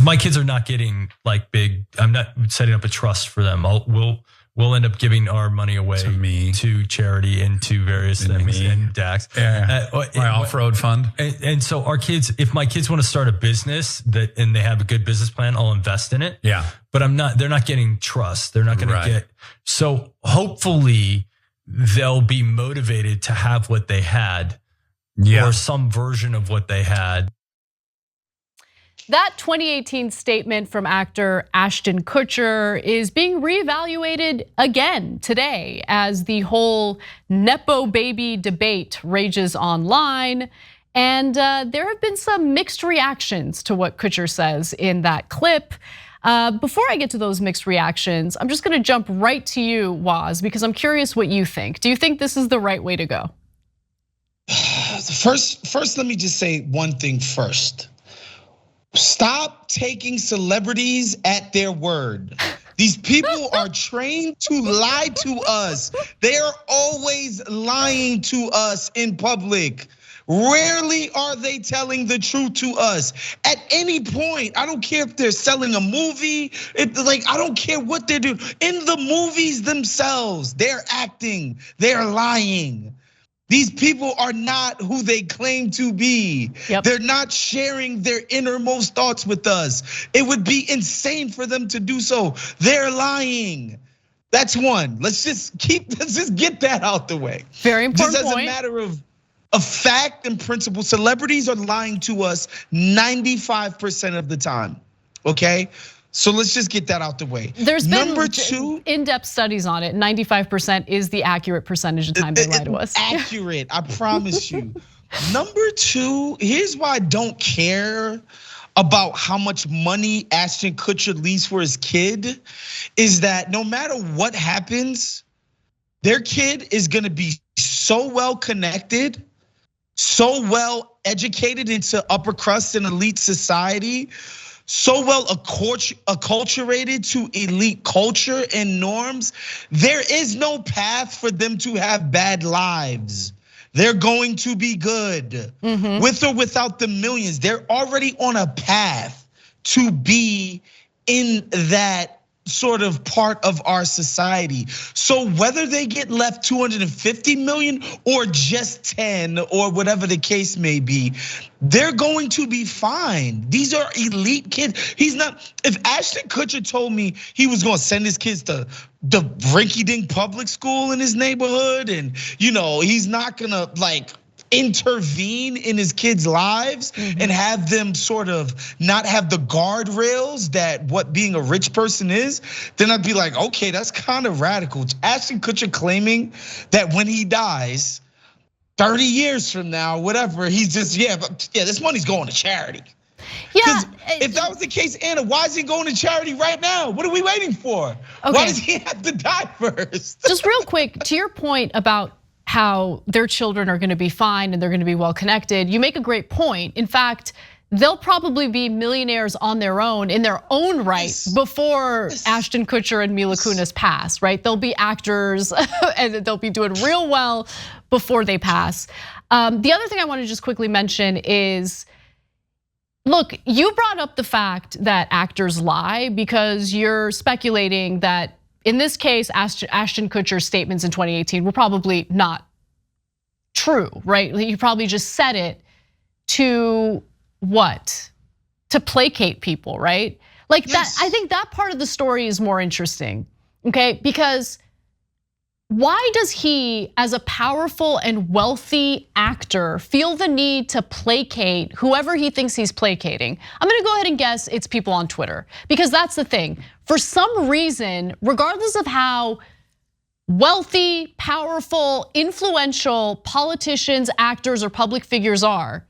my kids are not getting like big. I'm not setting up a trust for them. We'll end up giving our money away to charity and to various things and DAX. My off-road fund. And so our kids, if my kids want to start a business and they have a good business plan, I'll invest in it. Yeah. But they're not getting trust. They're not going to get, so hopefully they'll be motivated to have what they had or some version of what they had. That 2018 statement from actor Ashton Kutcher is being reevaluated again today as the whole Nepo baby debate rages online. And there have been some mixed reactions to what Kutcher says in that clip. Before I get to those mixed reactions, I'm just gonna jump right to you, Waz, because I'm curious what you think. Do you think this is the right way to go? First, let me just say one thing first. Stop taking celebrities at their word. These people are trained to lie to us. They're always lying to us in public. Rarely are they telling the truth to us. At any point, I don't care if they're selling a movie, I don't care what they're doing. In the movies themselves, they're acting, they're lying. These people are not who they claim to be. Yep. They're not sharing their innermost thoughts with us. It would be insane for them to do so. They're lying. That's one. Let's just get that out the way. Very important point. Just as a matter of fact and principle, celebrities are lying to us 95% of the time, okay? So let's just get that out the way. There's been in-depth studies on it. 95% is the accurate percentage of time they lie to us. Accurate, I promise you. Number two, here's why I don't care about how much money Ashton Kutcher leaves for his kid, is that no matter what happens, their kid is gonna be so well connected, so well educated into upper crust and elite society, so well acculturated to elite culture and norms. There is no path for them to have bad lives. They're going to be good, with or without the millions. They're already on a path to be in that sort of part of our society. So whether they get left 250 million or just 10 or whatever the case may be, they're going to be fine. These are elite kids. If Ashton Kutcher told me he was gonna send his kids to the rinky-dink public school in his neighborhood, and he's not gonna intervene in his kids' lives and have them sort of not have the guardrails that what being a rich person is, then I'd be like, okay, that's kind of radical. Ashton Kutcher claiming that when he dies, 30 years from now, whatever, he's just, this money's going to charity. Yeah. If that was the case, Anna, why is he going to charity right now? What are we waiting for? Okay. Why does he have to die first? Just real quick, to your point about how their children are gonna be fine and they're gonna be well connected, you make a great point. In fact, they'll probably be millionaires on their own, in their own right, before Ashton Kutcher and Mila Kunis pass, right? They'll be actors and they'll be doing real well before they pass. The other thing I wanna just quickly mention is, look, you brought up the fact that actors lie because you're speculating that in this case, Ashton Kutcher's statements in 2018 were probably not true, right? He probably just said it to what? To placate people, right? That, I think that part of the story is more interesting, okay? Because why does he, as a powerful and wealthy actor, feel the need to placate whoever he thinks he's placating? I'm gonna go ahead and guess it's people on Twitter, because that's the thing. For some reason, regardless of how wealthy, powerful, influential politicians, actors, or public figures are,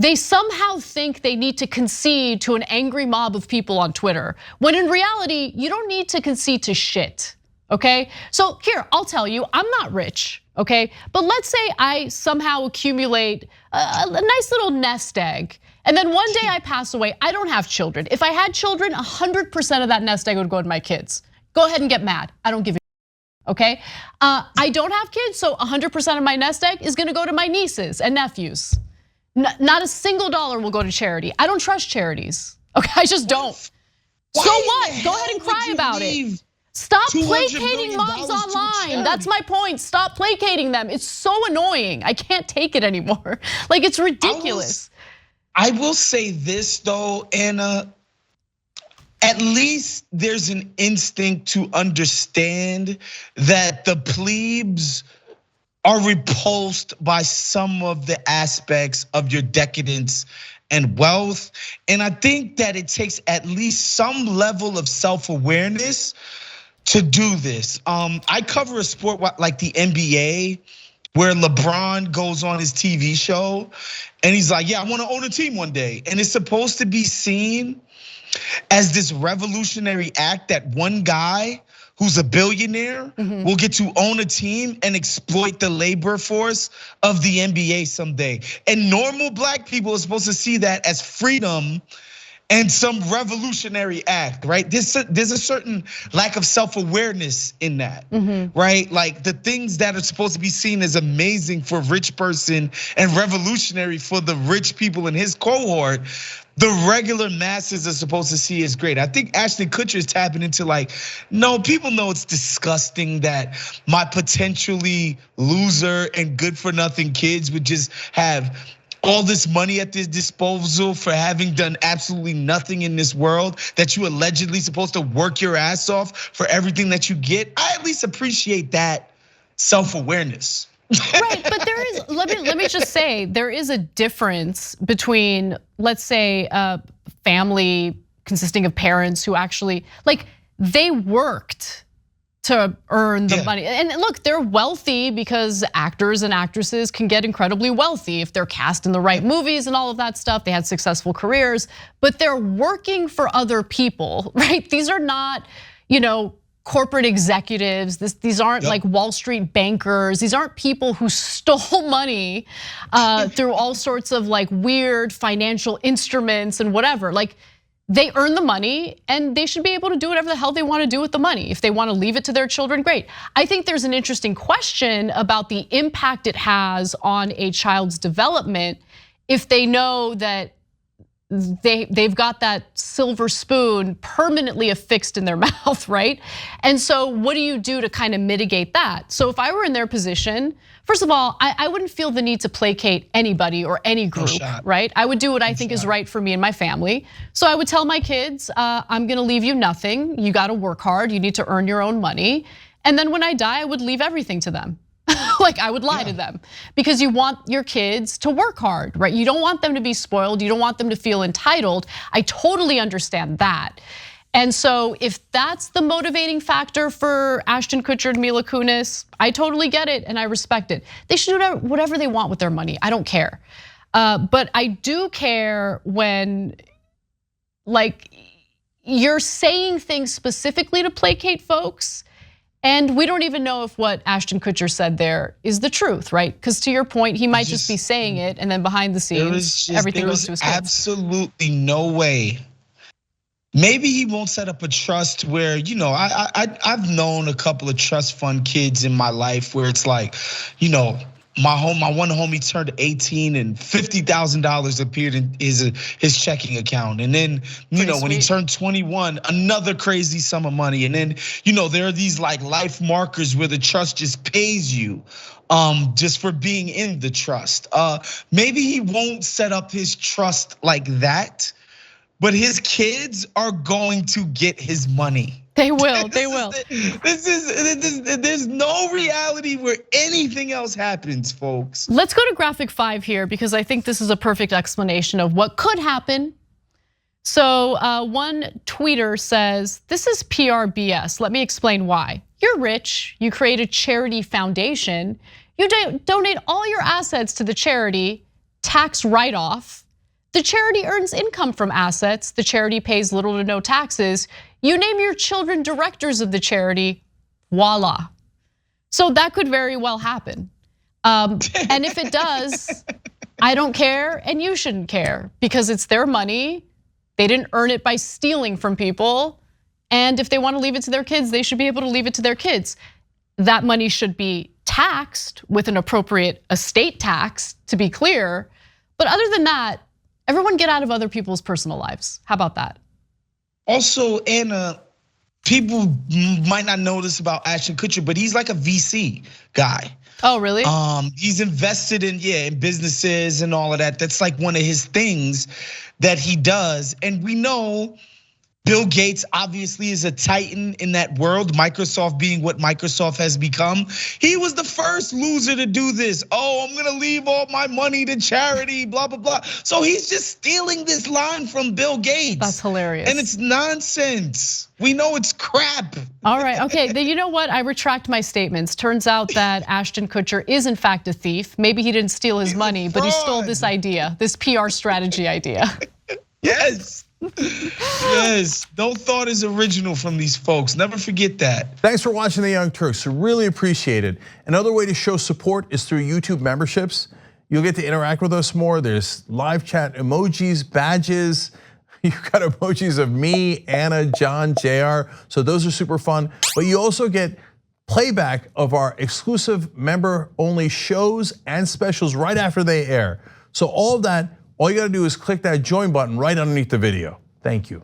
they somehow think they need to concede to an angry mob of people on Twitter, when in reality, you don't need to concede to shit. Okay, so here, I'll tell you, I'm not rich, okay? But let's say I somehow accumulate a nice little nest egg, and then one day I pass away, I don't have children. If I had children, 100% of that nest egg would go to my kids. Go ahead and get mad, I don't give a shit, okay? I don't have kids, so 100% of my nest egg is gonna go to my nieces and nephews. Not a single dollar will go to charity. I don't trust charities. Okay, I just don't. So what? Go ahead and cry about it. Stop placating moms online. That's my point. Stop placating them. It's so annoying. I can't take it anymore. Like, it's ridiculous. I will say this though, Anna, at least there's an instinct to understand that the plebes are repulsed by some of the aspects of your decadence and wealth. And I think that it takes at least some level of self-awareness to do this. I cover a sport like the NBA, where LeBron goes on his TV show and he's like, yeah, I wanna own a team one day. And it's supposed to be seen as this revolutionary act that one guy who's a billionaire will get to own a team and exploit the labor force of the NBA someday. And normal black people are supposed to see that as freedom and some revolutionary act, right? There's a certain lack of self-awareness in that, right? Like the things that are supposed to be seen as amazing for a rich person and revolutionary for the rich people in his cohort, the regular masses are supposed to see as great. I think Ashton Kutcher is tapping into like, no, people know it's disgusting that my potentially loser and good for nothing kids would just have all this money at their disposal for having done absolutely nothing in this world, that you allegedly supposed to work your ass off for everything that you get. I at least appreciate that self-awareness. Right, but there is, let me just say, there is a difference between, let's say, a family consisting of parents who actually, like, they worked to earn the money. And look, they're wealthy because actors and actresses can get incredibly wealthy if they're cast in the right movies and all of that stuff. They had successful careers, but they're working for other people, right? These are not, corporate executives. These aren't like Wall Street bankers. These aren't people who stole money through all sorts of like weird financial instruments and whatever. Like, they earn the money and they should be able to do whatever the hell they want to do with the money. If they want to leave it to their children, great. I think there's an interesting question about the impact it has on a child's development if they know that they've got that silver spoon permanently affixed in their mouth, right? And so what do you do to kind of mitigate that? So if I were in their position, first of all, I wouldn't feel the need to placate anybody or any group, right? I would do what I think is right for me and my family. So I would tell my kids, I'm gonna leave you nothing. You gotta work hard, you need to earn your own money. And then when I die, I would leave everything to them. Like, I would lie to them, because you want your kids to work hard, right? You don't want them to be spoiled. You don't want them to feel entitled. I totally understand that. And so if that's the motivating factor for Ashton Kutcher and Mila Kunis, I totally get it and I respect it. They should do whatever they want with their money. I don't care. But I do care when, like, you're saying things specifically to placate folks. And we don't even know if what Ashton Kutcher said there is the truth, right? Because to your point, he might just be saying it, and then behind the scenes, everything goes to his kids. Absolutely no way. Maybe he won't set up a trust where, I've known a couple of trust fund kids in my life where it's like, my one homie turned 18 and $50,000 appeared in his checking account. And then, when he turned 21, another crazy sum of money. And then, there are these like life markers where the trust just pays you just for being in the trust. Maybe he won't set up his trust like that, but his kids are going to get his money. They will, they will. There's no reality where anything else happens, folks. Let's go to graphic 5 here, because I think this is a perfect explanation of what could happen. So one tweeter says, this is PR BS. Let me explain why. You're rich, you create a charity foundation, you donate all your assets to the charity, tax write-off. The charity earns income from assets, the charity pays little to no taxes. You name your children directors of the charity, voila. So that could very well happen. And if it does, I don't care and you shouldn't care, because it's their money. They didn't earn it by stealing from people. And if they want to leave it to their kids, they should be able to leave it to their kids. That money should be taxed with an appropriate estate tax, to be clear. But other than that, Everyone get out of other people's personal lives. How about that? Also, Anna, people might not know this about Ashton Kutcher, but he's like a VC guy. Oh, really? He's invested in businesses and all of that. That's like one of his things that he does. And we know Bill Gates obviously is a titan in that world, Microsoft being what Microsoft has become. He was the first loser to do this. Oh, I'm gonna leave all my money to charity, blah, blah, blah. So he's just stealing this line from Bill Gates. That's hilarious. And it's nonsense. We know it's crap. All right, okay, then you know what? I retract my statements. Turns out that Ashton Kutcher is in fact a thief. Maybe he didn't steal his money, but he stole this idea, this PR strategy idea. Yes. Yes, no thought is original from these folks. Never forget that. Thanks for watching The Young Turks. We really appreciate it. Another way to show support is through YouTube memberships. You'll get to interact with us more. There's live chat emojis, badges. You've got emojis of me, Anna, John, JR. So those are super fun. But you also get playback of our exclusive member-only shows and specials right after they air. So all of that, all you gotta do is click that join button right underneath the video. Thank you.